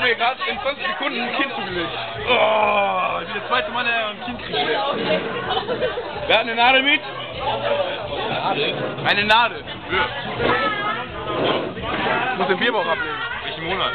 mir gerade in 20 Sekunden ein Kind zugelegt. Oh, ich bin der zweite Mann, der ein Kind kriegt. Wer hat eine Nadel mit? Eine Nadel. Ja. Ich muss den Bierbauch ablegen. Welchen Monat?